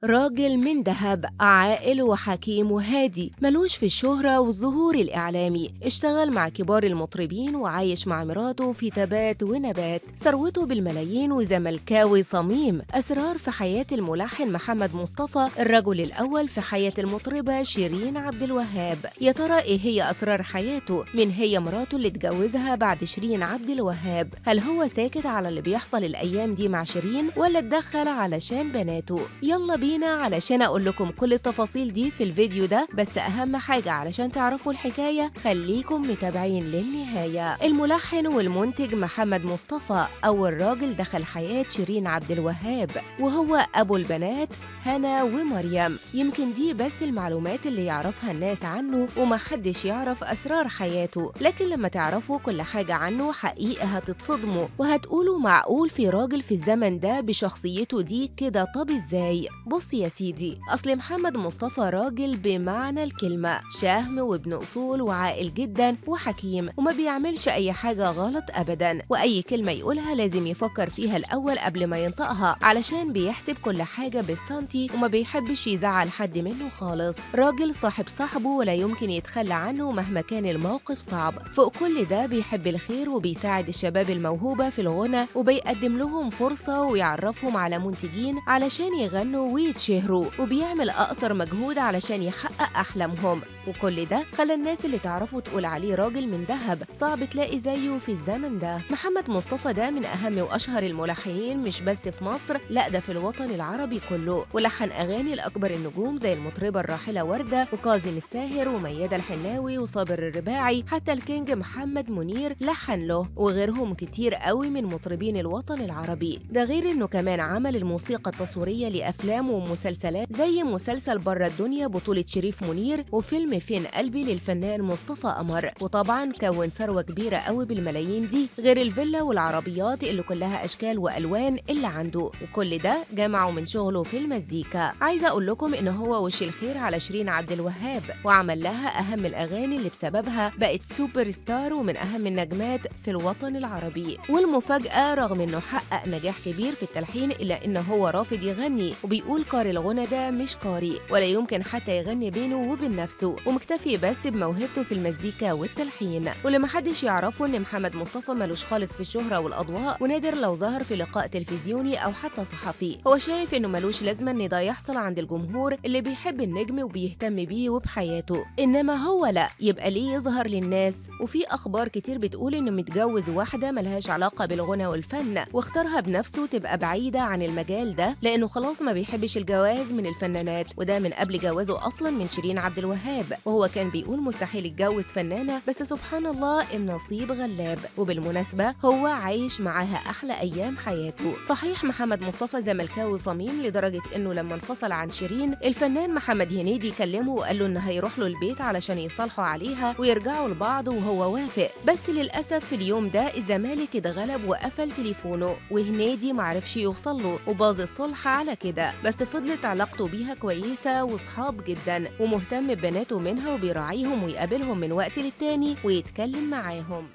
راجل من دهب، عاقل وحكيم وهادي، ملوش في الشهرة والظهور الإعلامي. اشتغل مع كبار المطربين وعايش مع مراته في تبات ونبات. ثروته بالملايين وزملكاوي صميم. أسرار في حياة الملحن محمد مصطفى، الرجل الأول في حياة المطربة شيرين عبد الوهاب. يا ترى إيه هي أسرار حياته؟ مين هي مراته اللي اتجوزها بعد شيرين عبد الوهاب؟ هل هو ساكت على اللي بيحصل الأيام دي مع شيرين ولا اتدخل علشان بناته؟ يلا بينا علشان أقول لكم كل التفاصيل دي في الفيديو ده، بس أهم حاجة علشان تعرفوا الحكاية خليكم متابعين للنهاية. الملحن والمنتج محمد مصطفى أول راجل دخل حياة شيرين عبد الوهاب، وهو أبو البنات هنا ومريم. يمكن دي بس المعلومات اللي يعرفها الناس عنه ومحدش يعرف أسرار حياته، لكن لما تعرفوا كل حاجة عنه حقيقة هتتصدموا وهتقولوا معقول في راجل في الزمن ده بشخصيته دي كده؟ طب ازاي؟ بص يا سيدي، أصل محمد مصطفى راجل بمعنى الكلمة، شهم وابن أصول وعاقل جدا وحكيم، وما بيعملش أي حاجة غلط أبدا، وأي كلمة يقولها لازم يفكر فيها الأول قبل ما ينطقها، علشان بيحسب كل حاجة بالسنتي وما بيحبش يزعل حد منه خالص. راجل صاحب صاحبه ولا يمكن يتخلى عنه مهما كان الموقف صعب. فوق كل ده بيحب الخير وبيساعد الشباب الموهوبة في الغنى، وبيقدم لهم فرصة ويعرفهم على منتجين علشان يغنوا ويتشهروا، وبيعمل أقصر مجهود علشان يحقق أحلامهم. وكل ده خلى الناس اللي تعرفه تقول عليه راجل من دهب، صعب تلاقي زيه في الزمن ده. محمد مصطفى ده من أهم وأشهر الملحنين مش بس في مصر، لا ده في الوطن العربي كله، ولحن أغاني لأكبر النجوم زي المطربة الراحلة وردة وكاظم الساهر وميادة الحناوي وصابر الرباعي، حتى الكينج محمد منير لحن له، وغيرهم كتير قوي من مطربين الوطن العربي. ده غير إنه كمان عمل الموسيقى التصويرية لأفلام ومسلسلات زي مسلسل بره الدنيا بطولة شريف منير، وفيلم فين قلبي للفنان مصطفى قمر. وطبعا كون ثروة كبيرة قوي بالملايين دي، غير الفيلا والعربيات اللي كلها أشكال وألوان اللي عنده، وكل ده جمعه من شغله في المزيكا. عايزة أقول لكم إن هو وش الخير على شيرين عبد الوهاب، وعمل لها أهم الأغاني اللي بسببها بقت سوبر ستار ومن أهم النجمات في الوطن العربي. والمفاجأة رغم إنه حقق نجاح كبير في التلحين إلا إنه هو رافض يغني، وبيقول قارئ الغنى ده مش قارئ ولا يمكن حتى يغني بينه وبين نفسه، ومكتفي بس بموهبته في المزيكا والتلحين. واللي محدش يعرفه إن محمد مصطفى ملوش خالص في الشهرة والأضواء، ونادر لو ظهر في لقاء تلفزيوني أو حتى صحفي. هو شايف إنه ملوش لازمة إن ده يحصل عند الجمهور اللي بيحب النجم وبيهتم بيه وبحياته، إنما هو لا، يبقى ليه يظهر للناس؟ وفي أخبار كتير بتقول إنه متجوز واحدة ملهاش علاقة بالغنى والفن، واختارها بنفسه تبقى بعيدة عن المجال ده لأنه خلاص ما بيحبش الجواز من الفنانات، وده من قبل جوازه أصلا من شيرين عبد الوهاب. وهو كان بيقول مستحيل يتجوز فنانة، بس سبحان الله النصيب غلاب. وبالمناسبة هو عايش معاها أحلى أيام حياته. صحيح محمد مصطفى زملكاوي صميم لدرجة إنه لما انفصل عن شيرين الفنان محمد هنيدي كلمه وقال له إنه هيروح له البيت علشان يصالحوا عليها ويرجعوا لبعض، وهو وافق. بس للأسف في اليوم ده الزمالك اتغلب وقفل تليفونه، وهنيدي معرفش يوصل له، وباظ الصلح على كده. بس فضلت علاقته بيها كويسة وصحاب جدا، ومهتم ببناته منها وبيراعيهم ويقابلهم من وقت للتاني ويتكلم معاهم.